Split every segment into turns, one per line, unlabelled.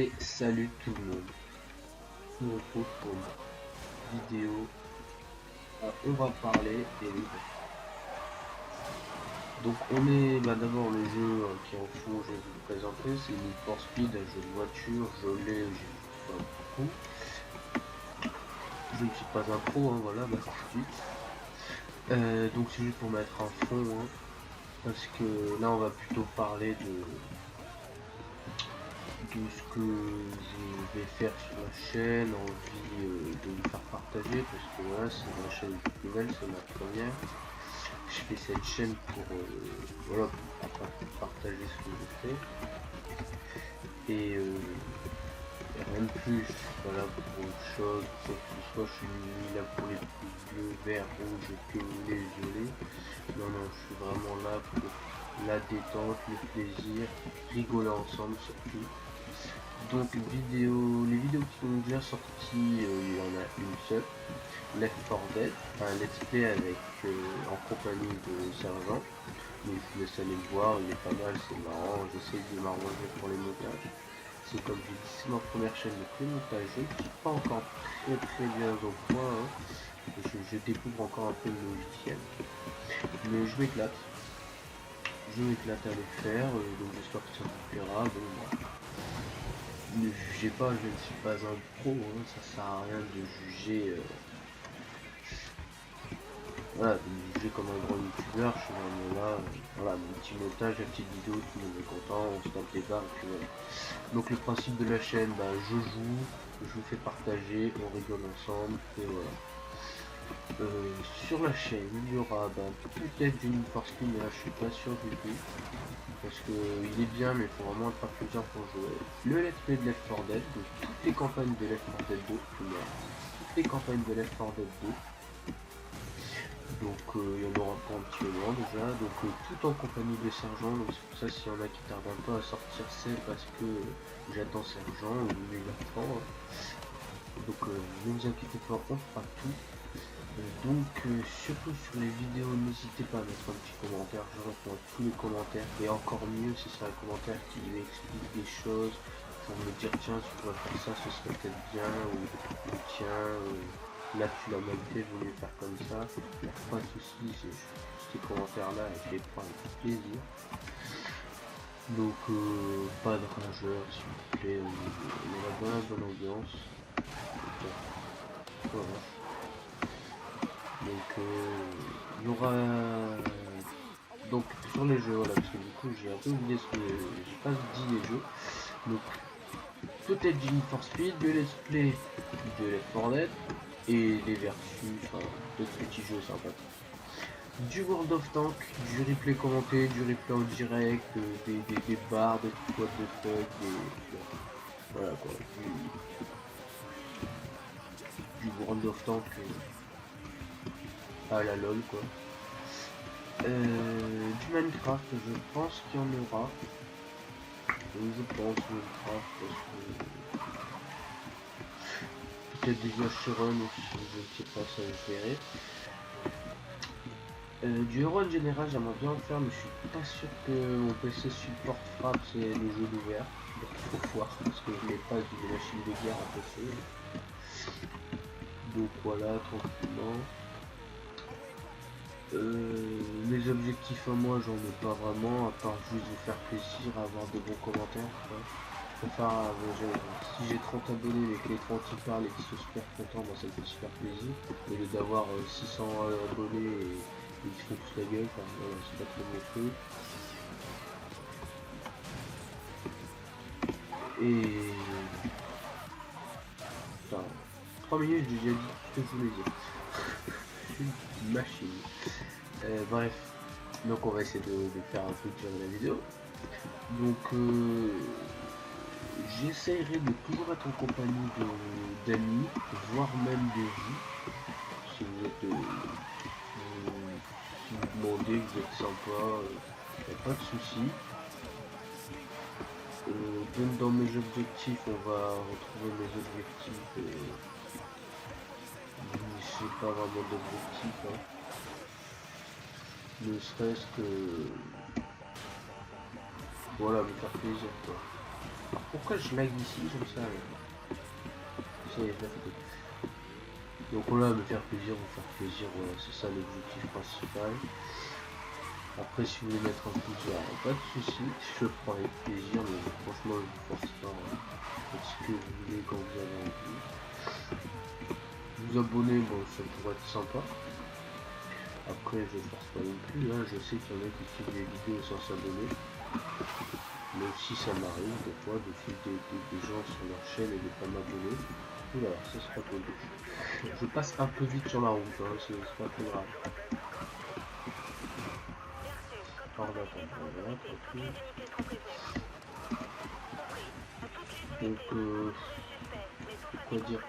Et salut tout le monde, on se retrouve pour une vidéo. On va parler des livres. Donc on est d'abord le jeu qui est en fond, je vais vous le présenter, c'est Need for Speed, un jeu de voiture, je l'ai, j'ai pas beaucoup. Je ne suis pas un pro, voilà, bah tout de suite. Donc c'est juste pour mettre un fond, parce que là on va plutôt parler de ce que je vais faire sur la chaîne, envie de me faire partager, parce que voilà, c'est ma chaîne nouvelle, c'est ma première. Je fais cette chaîne pour voilà, pour partager ce que je fais. Et rien de plus, voilà, pour autre chose, quoi que ce soit, je suis ni là pour les pouces bleus, verts, rouges, que les violets. Non, non, je suis vraiment là pour la détente, le plaisir, rigoler ensemble surtout. Donc les vidéos qui sont déjà sorties, il y en a une seule, Left 4 Dead, un let's play avec en compagnie de Sergent. Mais je vous laisse aller le voir, il est pas mal, c'est marrant, j'essaie de m'arranger pour les montages. C'est comme je dis, c'est ma première chaîne de montage, je ne suis pas encore très bien au point, je découvre encore un peu le logiciel. Mais je m'éclate à le faire, donc j'espère que ça vous plaira. Bon, bah, ne jugez pas, je ne suis pas un pro, ça sert à rien de juger. Voilà, de me juger comme un grand youtubeur, je suis vraiment là, voilà, mon petit montage, la petite vidéo, tout le monde est content, on se tape des barres, et puis voilà. Donc le principe de la chaîne, bah, je joue, je vous fais partager, on rigole ensemble, et voilà. Sur la chaîne, il y aura peut-être du Need for Speed, mais là je suis pas sûr du tout. Parce que il est bien, mais il faut vraiment être à plusieurs pour jouer. Le let's play de Left 4 Dead, donc toutes les campagnes de Left 4 Dead 2, toutes les campagnes de Left 4 Dead 2. Donc il y en aura pas un petit moment déjà, donc tout en compagnie de Sergent, donc c'est pour ça s'il y en a qui tardent un peu à sortir, c'est parce que j'attends Sergent ou il attend. Donc ne vous inquiétez pas, on fera tout. Donc surtout sur les vidéos, n'hésitez pas à mettre un petit commentaire, je réponds à tous les commentaires, et encore mieux si c'est un commentaire qui explique des choses, pour me dire tiens si tu vas faire ça ce serait peut-être bien, ou tiens là tu l'as mal fait, vaut mieux faire comme ça. Pas de soucis, ces commentaires là je les prends avec plaisir. Donc pas de rageur s'il vous plaît, on aura bien la bonne ambiance. Voilà. Donc il y aura donc sur les jeux, voilà, parce que du coup j'ai un peu oublié ce que j'ai pas dit les jeux. Donc peut-être du Need for Speed, de Let's Play de Left 4 Dead et des versus, enfin d'autres petits jeux sympas. Du World of Tank, du replay commenté, du replay en direct, des barres, des what de fuck, voilà quoi, du World of Tank à la LOL quoi. Du Minecraft, je pense qu'il y en aura. Je pense Minecraft parce que peut-être des Asheron aussi, je ne sais pas, ça je verrai. Du Euro en général, j'aimerais bien en faire, mais je suis pas sûr que mon PC supporte Frappe, c'est le jeu d'ouvert. Donc il faut voir, parce que je n'ai pas d'une machine de guerre à PC. Donc voilà, tranquillement. Mes objectifs à moi, j'en ai pas vraiment, à part juste vous faire plaisir, avoir de bons commentaires. Quoi. Je préfère, si j'ai 30 abonnés et que les 30 y parlent et qu'ils sont super contents, moi ça me fait super plaisir. Au lieu d'avoir 600 abonnés et ils se font tous la gueule, enfin, voilà, c'est pas trop mon truc. Et enfin, 3 minutes, j'ai déjà dit tout ce que je voulais dire. Je suis une machine. Bref, donc on va essayer de faire un peu de la vidéo. Donc j'essaierai de toujours être en compagnie d'amis, voire même de vous. Si vous êtes si vous demandez, vous êtes sympa, y a pas de souci. Donc dans mes objectifs, on va retrouver mes objectifs. Je sais pas vraiment d'objectifs. Ne serait-ce que voilà, me faire plaisir quoi. pourquoi je lag ici comme ça là. Ça y est, je l'ai fait. Donc voilà, me faire plaisir, vous faire plaisir, voilà, c'est ça l'objectif principal. Après, si vous voulez mettre un pouce vert, pas de soucis, je le prends avec plaisir, mais franchement, je vous force pas. Faites ce que vous voulez quand vous avez envie. Vous abonner, bon, ça pourrait être sympa. Après, je force pas non plus, hein. Je sais qu'il y en a qui suivent des vidéos sans s'abonner. Mais si ça m'arrive, des fois, de suivre des gens sur leur chaîne et de pas m'abonner. Oula, ça sera pas bon. Je passe un peu vite sur la route, hein, c'est pas très grave. Pardon, voilà, tranquille. Donc, quoi dire,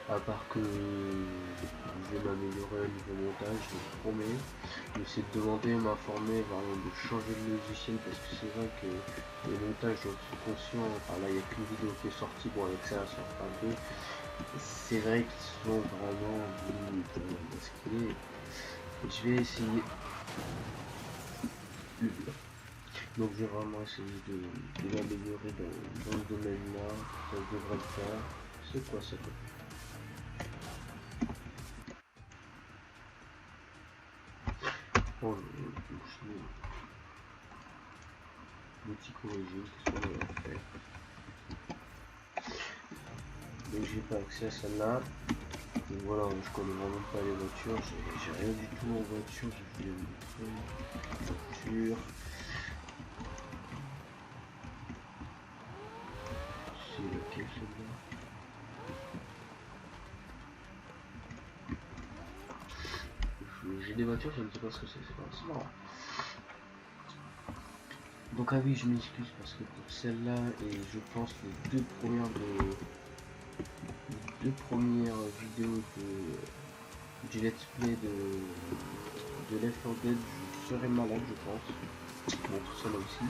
à part que je vais m'améliorer au niveau montage, je vous promets. J'essaie de demander, m'informer, vraiment de changer de logiciel, parce que c'est vrai que le montage, j'en suis conscient, enfin là il n'y a qu'une vidéo qui est sortie, bon avec ça sur part 2, c'est vrai qu'ils sont vraiment basculés. Je vais essayer. Donc je vais vraiment essayer de m'améliorer dans ce domaine-là. Ça devrait le faire. C'est quoi ça? Oh, l'outil corrigé, qu'est-ce qu'on va faire? Donc j'ai pas accès à celle-là. Donc voilà, je connais vraiment pas les voitures, j'ai rien du tout en voiture, je vais vous montrer. Voiture. C'est laquelle celle-là? J'ai des voitures, je ne sais pas ce que c'est marrant. Donc ah oui, je m'excuse parce que pour celle-là et je pense les deux premières vidéos du let's play de Left 4 Dead, je serai malade je pense. Bon, tout ça là aussi.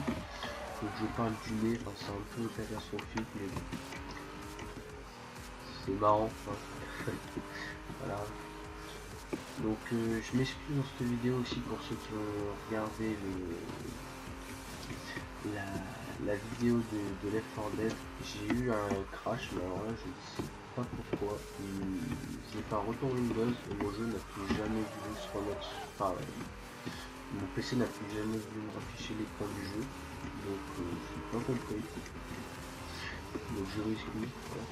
Donc je parle du nez, enfin, c'est un peu catastrophique mais bon. C'est marrant. Hein. Voilà. Donc je m'excuse dans cette vidéo aussi pour ceux qui ont regardé la vidéo de Left 4 Dead. J'ai eu un crash, mais alors là je ne sais pas pourquoi. J'ai fait un retour Windows et mon jeu n'a plus jamais voulu se remettre. Enfin, mon PC n'a plus jamais voulu me afficher l'écran du jeu. Donc je n'ai pas compris. Donc je m'excuse. Voilà.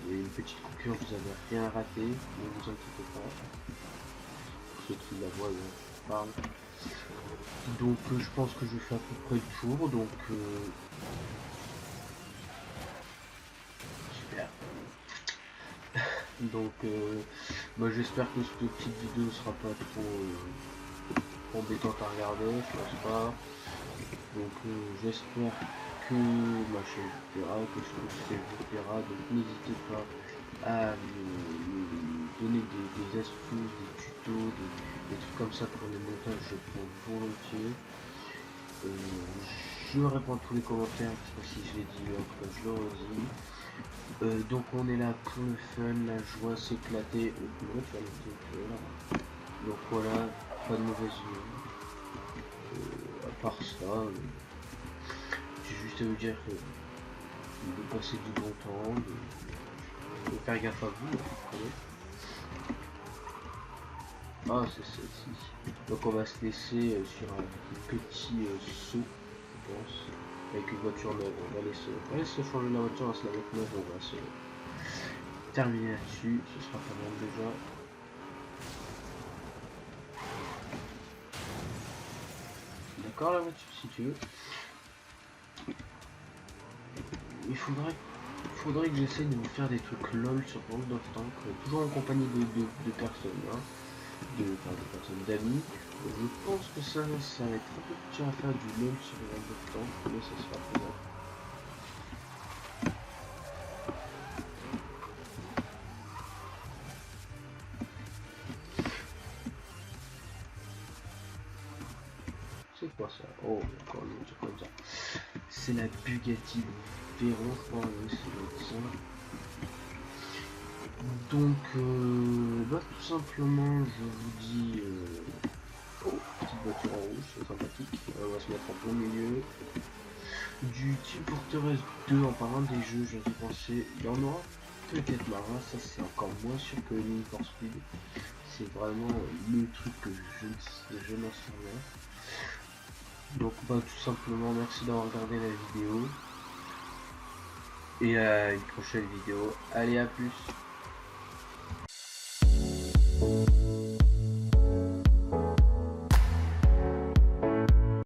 Il y a une petite coupure, vous avez rien raté, ne vous inquiétez pas. Pour ceux qui la voient, je parle. Donc je pense que je fais à peu près le tour, donc super. Donc moi j'espère que cette petite vidéo sera pas trop embêtante à regarder, je pense pas. Donc j'espère que ma chaîne vous plaira, que ce que je fais vous plaira, donc n'hésitez pas à me donner des astuces, des tutos, des trucs comme ça pour les montages, je prends volontiers. Je réponds à tous les commentaires, je sais pas si je l'ai dit, en tout cas je le redis. Donc on est là pour le fun, la joie, s'éclater. Donc voilà, pas de mauvaise idée. À part ça, j'ai juste à vous dire que de passer du bon temps, de faire gaffe à vous. Ah, c'est celle-ci. Donc on va se laisser sur un petit saut, je pense, avec une voiture neuve. On va laisser changer la voiture, on va se la mettre neuve, on va se terminer là-dessus, ce sera pas mal déjà. D'accord la voiture si tu veux. Il faudrait que j'essaye de vous faire des trucs LOL sur World of Tanks, toujours en compagnie de personnes, hein. de personnes d'amis. Je pense que ça va être un peu dur à faire du LOL sur World of Tanks, mais ça sera faisable. C'est quoi ça? Oh, encore une chose comme ça. C'est la Bugatti Veyron, je crois, oui, c'est ça. Donc, tout simplement, je vous dis... Oh, petite voiture en rouge, c'est sympathique. On va se mettre en plein milieu. Du Team Fortress 2, en parlant des jeux, j'en ai pensé, il y en aura peut-être marre, ça c'est encore moins sûr que Need for Speed. C'est vraiment le truc que je n'en sais rien. Donc bah, tout simplement merci d'avoir regardé la vidéo. Et à une prochaine vidéo. Allez, à plus.